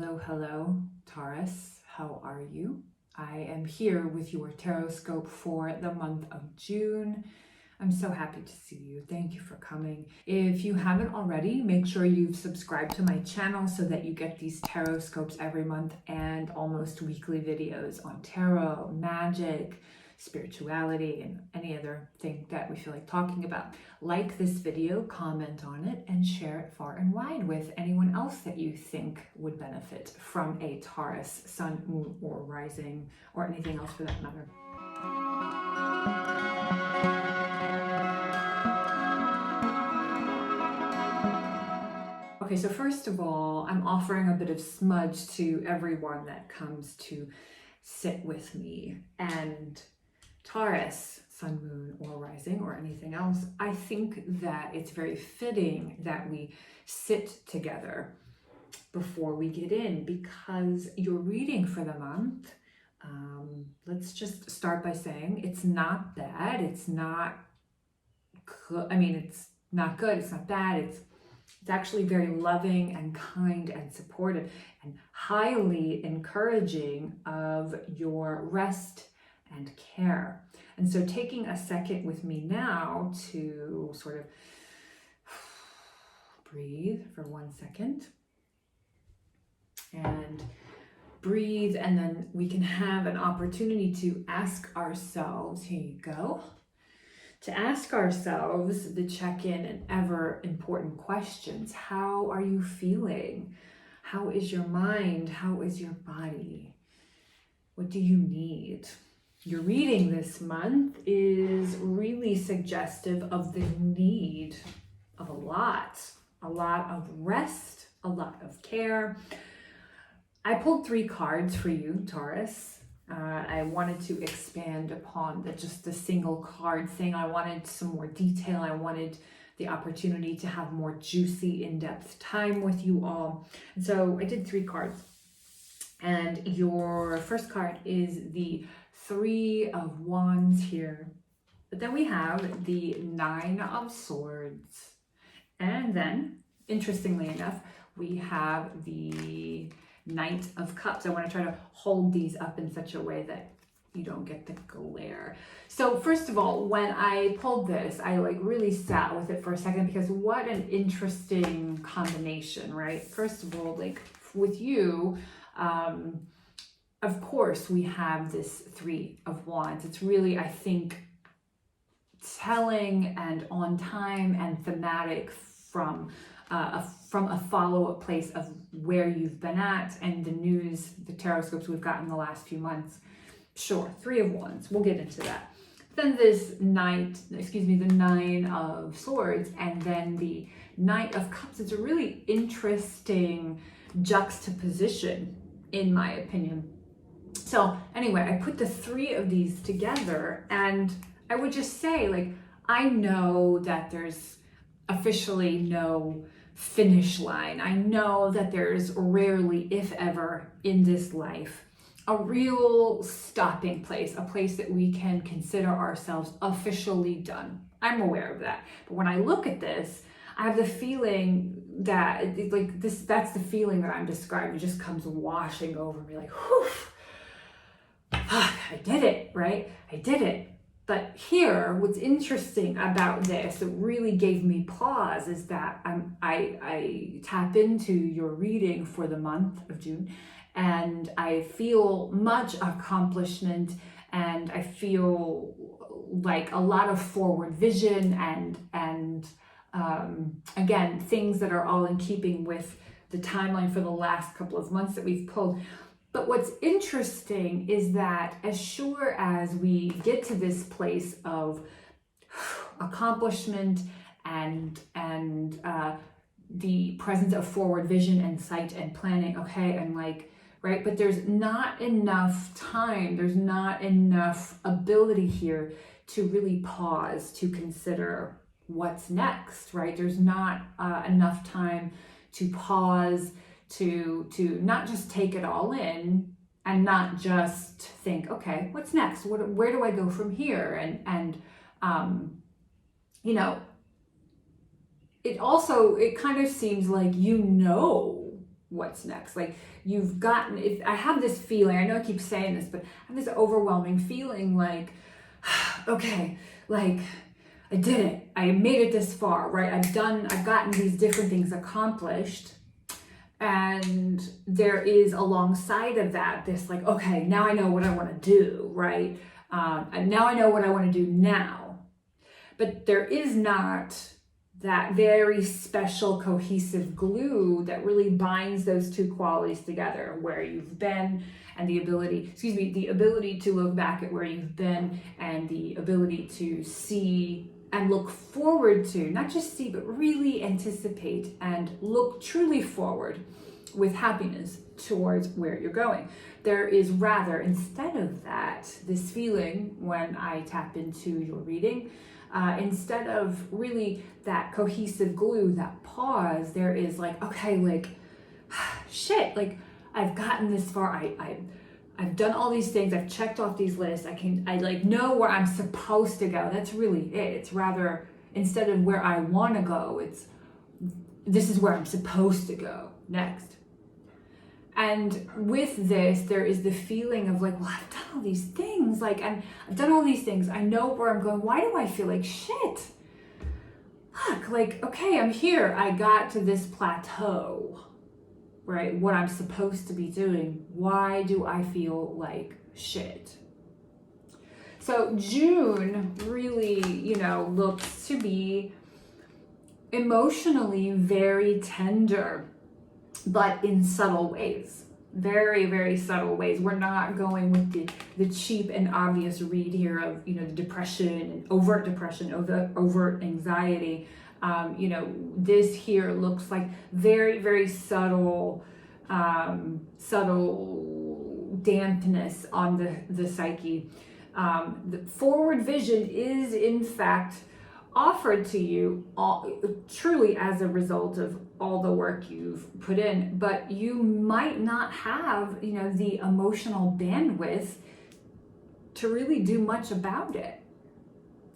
Hello, Taurus. How are you? I am here with your Tarotscope for the month of June. I'm so happy to see you. Thank you for coming. If you haven't already, make sure you've subscribed to my channel so that you get these Tarotscopes every month and almost weekly videos on tarot, magic, spirituality, and any other thing that we feel like talking about. Like this video, comment on it, and share it far and wide with anyone else that you think would benefit from a Taurus sun, moon, or rising, or anything else for that matter. Okay, so first of all, I'm offering a bit of smudge to everyone that comes to sit with me. And Taurus, sun, moon, or rising, or anything else, I think that it's very fitting that we sit together before we get in, because your reading for the month, let's just start by saying it's not bad, it's not good. I mean, it's not good, it's not bad, it's actually very loving and kind and supportive and highly encouraging of your rest and care. And so taking a second with me now to sort of breathe for 1 second and breathe, and then we can have an opportunity to ask ourselves, here you go, to ask ourselves the check-in and ever important questions. How are you feeling? How is your mind? How is your body? What do you need? Your reading this month is really suggestive of the need of a lot of rest, a lot of care. I pulled 3 cards for you, Taurus. I wanted to expand upon just the single card thing. I wanted some more detail. I wanted the opportunity to have more juicy, in-depth time with you all. And so I did 3 cards. And your first card is the 3 of Wands here. But then we have the 9 of Swords. And then, interestingly enough, we have the Knight of Cups. I want to try to hold these up in such a way that you don't get the glare. So first of all, when I pulled this, I really sat with it for a second, because what an interesting combination, right? First of all, with you, of course, we have this 3 of Wands. It's really, I think, telling and on time and thematic from a follow-up place of where you've been at and the news, the Tarotscopes we've gotten the last few months. Sure, 3 of Wands, we'll get into that. Then this the 9 of Swords, and then the Knight of Cups. It's a really interesting juxtaposition, in my opinion. So anyway, I put the 3 of these together, and I would just say, I know that there's officially no finish line. I know that there's rarely, if ever, in this life, a real stopping place, a place that we can consider ourselves officially done. I'm aware of that. But when I look at this, I have the feeling that that's the feeling that I'm describing. It just comes washing over me whew, I did it, right? I did it. But here, what's interesting about this, that really gave me pause, is that I tap into your reading for the month of June, and I feel much accomplishment, and I feel like a lot of forward vision, and again, things that are all in keeping with the timeline for the last couple of months that we've pulled. But what's interesting is that as sure as we get to this place of accomplishment and the presence of forward vision and sight and planning, okay, and right, but there's not enough time, there's not enough ability here to really pause to consider what's next, right? There's not enough time to pause, to not just take it all in and not just think, okay, what's next? Where do I go from here? And it kind of seems like what's next. Like I have this feeling, I know I keep saying this, but I have this overwhelming feeling like, okay, like I did it. I made it this far, right? I've gotten these different things accomplished. And there is alongside of that, this like, okay, now I know what I want to do, right? And now I know what I want to do now. But there is not that very special cohesive glue that really binds those two qualities together, where you've been and the ability to look back at where you've been, and the ability to see and look forward to, not just see, but really anticipate and look truly forward with happiness towards where you're going. There is rather, instead of that, this feeling when I tap into your reading, instead of really that cohesive glue, that pause, there is like, okay, like, shit, like I've gotten this far. I've done all these things. I've checked off these lists. I like know where I'm supposed to go. That's really it. It's rather, instead of where I want to go, this is where I'm supposed to go next. And with this, there is the feeling of like, well, I've done all these things. Like, I've done all these things. I know where I'm going. Why do I feel like shit? Look, like, okay, I'm here. I got to this plateau, right? What I'm supposed to be doing. Why do I feel like shit? So June really, looks to be emotionally very tender, but in subtle ways, very, very subtle ways. We're not going with the cheap and obvious read here of, the depression and overt anxiety. This here looks like very, very subtle dampness on the psyche. The forward vision is in fact offered to you truly as a result of all the work you've put in, but you might not have, the emotional bandwidth to really do much about it.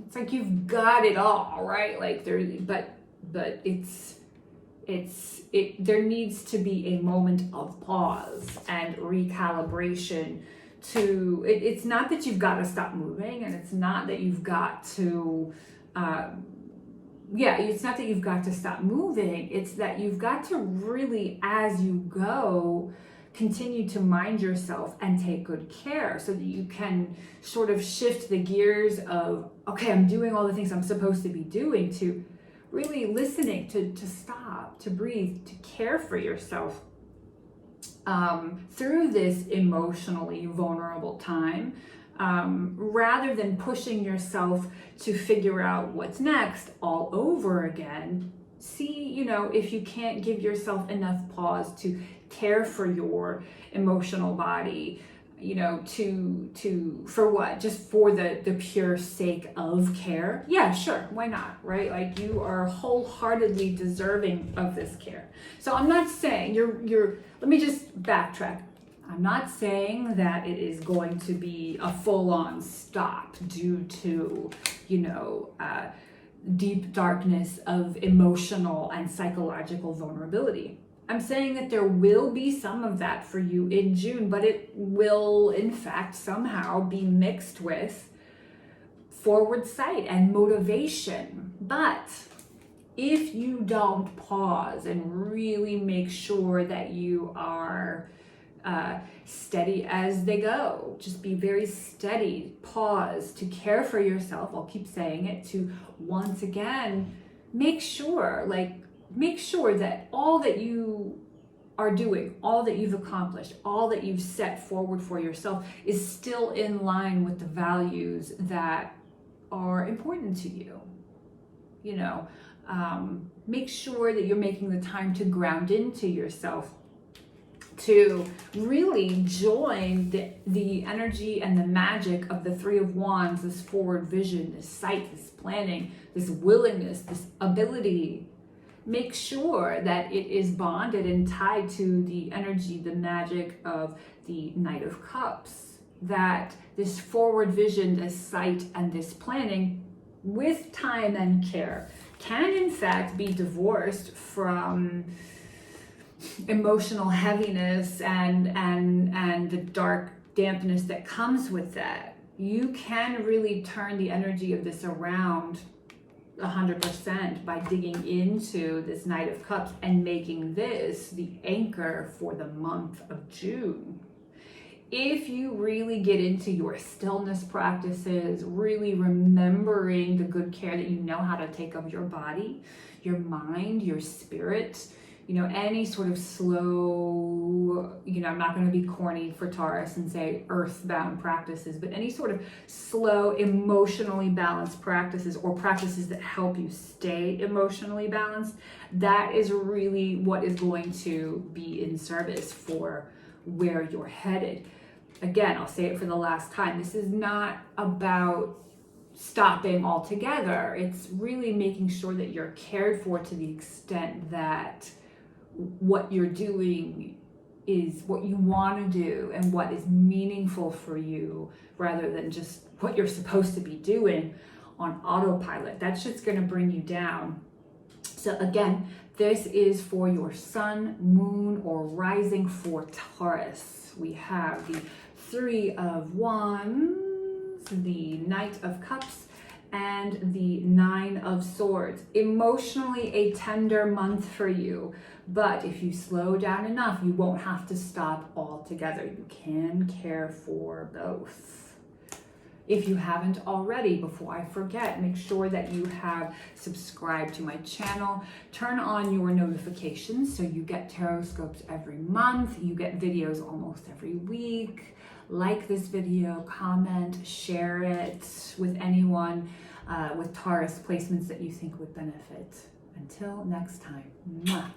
It's like you've got it all, right? Like there needs to be a moment of pause and recalibration it's not that you've got to stop moving, and it's not that you've got to it's not that you've got to stop moving. It's that you've got to really, as you go, continue to mind yourself and take good care so that you can sort of shift the gears of, okay, I'm doing all the things I'm supposed to be doing, to really listening, to stop, to breathe, to care for yourself through this emotionally vulnerable time. Rather than pushing yourself to figure out what's next all over again, see, if you can't give yourself enough pause to care for your emotional body, for what? Just for the pure sake of care? Yeah, sure, why not, right? Like, you are wholeheartedly deserving of this care. So I'm not saying let me just backtrack. I'm not saying that it is going to be a full-on stop due to, deep darkness of emotional and psychological vulnerability. I'm saying that there will be some of that for you in June, but it will, in fact, somehow be mixed with forward sight and motivation. But if you don't pause and really make sure that you are steady as they go, just be very steady, pause to care for yourself. I'll keep saying it, to once again make sure that all that you are doing, all that you've accomplished, all that you've set forward for yourself is still in line with the values that are important to you. Make sure that you're making the time to ground into yourself, to really join the energy and the magic of the Three of Wands, this forward vision, this sight, this planning, this willingness, this ability. Make sure that it is bonded and tied to the energy, the magic of the Knight of Cups. That this forward vision, this sight, and this planning with time and care can in fact be divorced from emotional heaviness and the dark dampness that comes with that, you can really turn the energy of this around 100% by digging into this Knight of Cups and making this the anchor for the month of June. If you really get into your stillness practices, really remembering the good care that you know how to take of your body, your mind, your spirit, you know, any sort of slow, you know, I'm not going to be corny for Taurus and say earthbound practices, but any sort of slow, emotionally balanced practices or practices that help you stay emotionally balanced, that is really what is going to be in service for where you're headed. Again, I'll say it for the last time. This is not about stopping altogether. It's really making sure that you're cared for to the extent that what you're doing is what you want to do and what is meaningful for you, rather than just what you're supposed to be doing on autopilot. That shit's going to bring you down. So again, this is for your sun, moon, or rising for Taurus. We have the Three of Wands, the Knight of Cups, and the Nine of Swords. Emotionally a tender month for you, but if you slow down enough, you won't have to stop altogether. You can care for both. If you haven't already, before I forget, make sure that you have subscribed to my channel. Turn on your notifications so you get Tarotscopes every month. You get videos almost every week. Like this video, comment, share it with anyone with Taurus placements that you think would benefit. Until next time. Mwah.